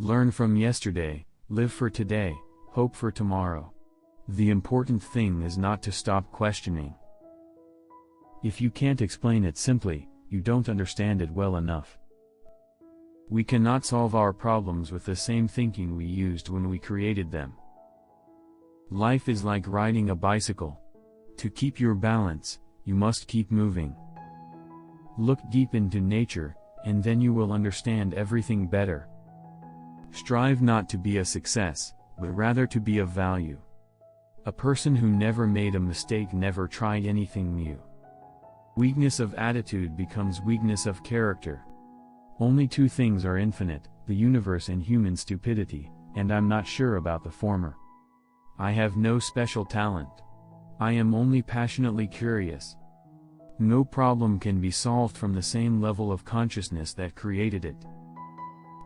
Learn from yesterday, live for today, hope for tomorrow. The important thing is not to stop questioning. If you can't explain it simply, you don't understand it well enough. We cannot solve our problems with the same thinking we used when we created them. Life is like riding a bicycle. To keep your balance, you must keep moving. Look deep into nature, and then you will understand everything better. Strive not to be a success, but rather to be of value. A person who never made a mistake never tried anything new. Weakness of attitude becomes weakness of character. Only two things are infinite, the universe and human stupidity, and I'm not sure about the former. I have no special talent. I am only passionately curious. No problem can be solved from the same level of consciousness that created it.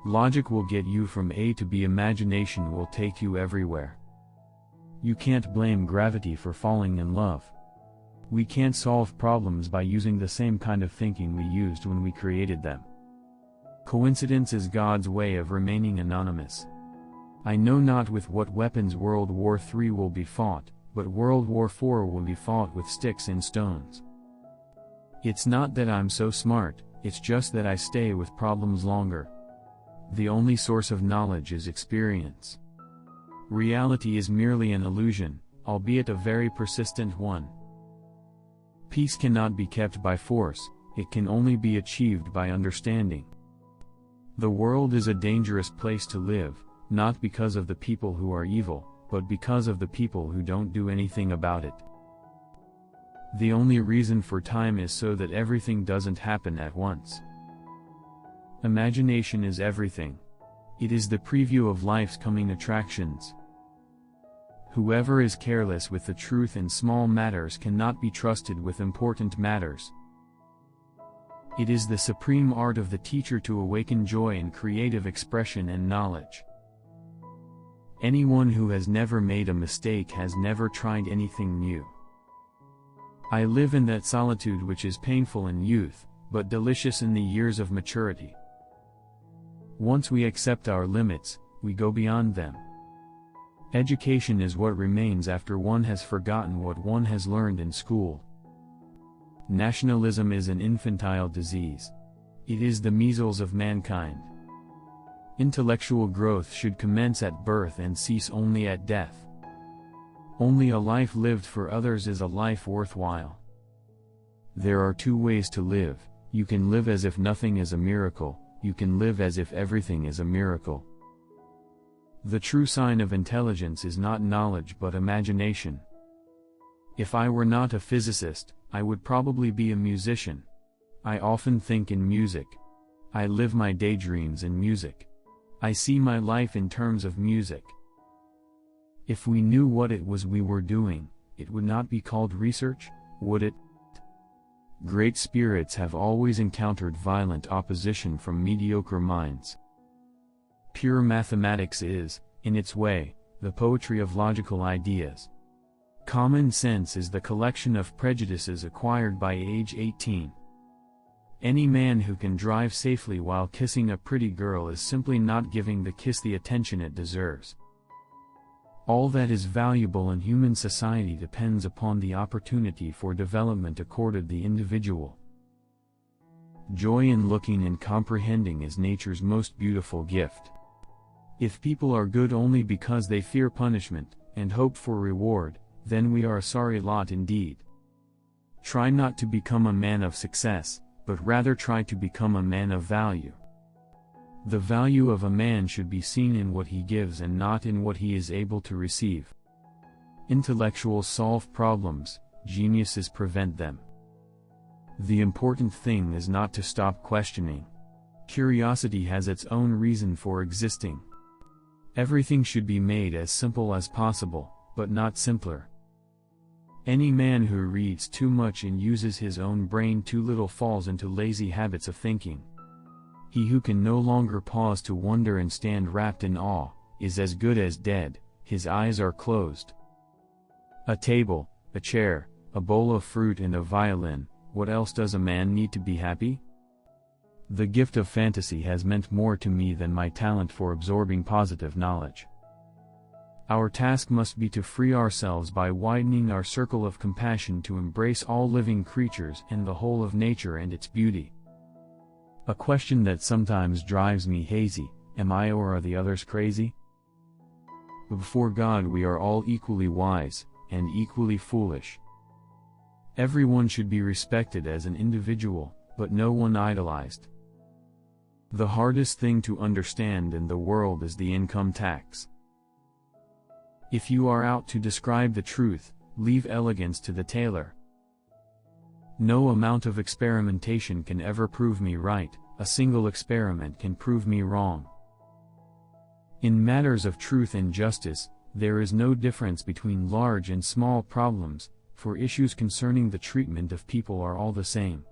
Logic will get you from A to B, imagination will take you everywhere. You can't blame gravity for falling in love. We can't solve problems by using the same kind of thinking we used when we created them. Coincidence is God's way of remaining anonymous. I know not with what weapons World War III will be fought, but World War IV will be fought with sticks and stones. It's not that I'm so smart, it's just that I stay with problems longer. The only source of knowledge is experience. Reality is merely an illusion, albeit a very persistent one. Peace cannot be kept by force, it can only be achieved by understanding. The world is a dangerous place to live, not because of the people who are evil, but because of the people who don't do anything about it. The only reason for time is so that everything doesn't happen at once. Imagination is everything. It is the preview of life's coming attractions. Whoever is careless with the truth in small matters cannot be trusted with important matters. It is the supreme art of the teacher to awaken joy in creative expression and knowledge. Anyone who has never made a mistake has never tried anything new. I live in that solitude which is painful in youth, but delicious in the years of maturity. Once we accept our limits, we go beyond them. Education is what remains after one has forgotten what one has learned in school. Nationalism is an infantile disease. It is the measles of mankind. Intellectual growth should commence at birth and cease only at death. Only a life lived for others is a life worthwhile. There are two ways to live. You can live as if nothing is a miracle, you can live as if everything is a miracle. The true sign of intelligence is not knowledge but imagination. If I were not a physicist, I would probably be a musician. I often think in music. I live my daydreams in music. I see my life in terms of music. If we knew what it was we were doing, it would not be called research, would it? Great spirits have always encountered violent opposition from mediocre minds. Pure mathematics is, in its way, the poetry of logical ideas. Common sense is the collection of prejudices acquired by age 18. Any man who can drive safely while kissing a pretty girl is simply not giving the kiss the attention it deserves. All that is valuable in human society depends upon the opportunity for development accorded the individual. Joy in looking and comprehending is nature's most beautiful gift. If people are good only because they fear punishment, and hope for reward, then we are a sorry lot indeed. Try not to become a man of success, but rather try to become a man of value. The value of a man should be seen in what he gives and not in what he is able to receive. Intellectuals solve problems, geniuses prevent them. The important thing is not to stop questioning. Curiosity has its own reason for existing. Everything should be made as simple as possible, but not simpler. Any man who reads too much and uses his own brain too little falls into lazy habits of thinking. He who can no longer pause to wonder and stand wrapped in awe, is as good as dead, his eyes are closed. A table, a chair, a bowl of fruit and a violin, what else does a man need to be happy? The gift of fantasy has meant more to me than my talent for absorbing positive knowledge. Our task must be to free ourselves by widening our circle of compassion to embrace all living creatures and the whole of nature and its beauty. A question that sometimes drives me hazy: am I or are the others crazy? Before God we are all equally wise, and equally foolish. Everyone should be respected as an individual, but no one idolized. The hardest thing to understand in the world is the income tax. If you are out to describe the truth, leave elegance to the tailor. No amount of experimentation can ever prove me right, a single experiment can prove me wrong. In matters of truth and justice, there is no difference between large and small problems, for issues concerning the treatment of people are all the same.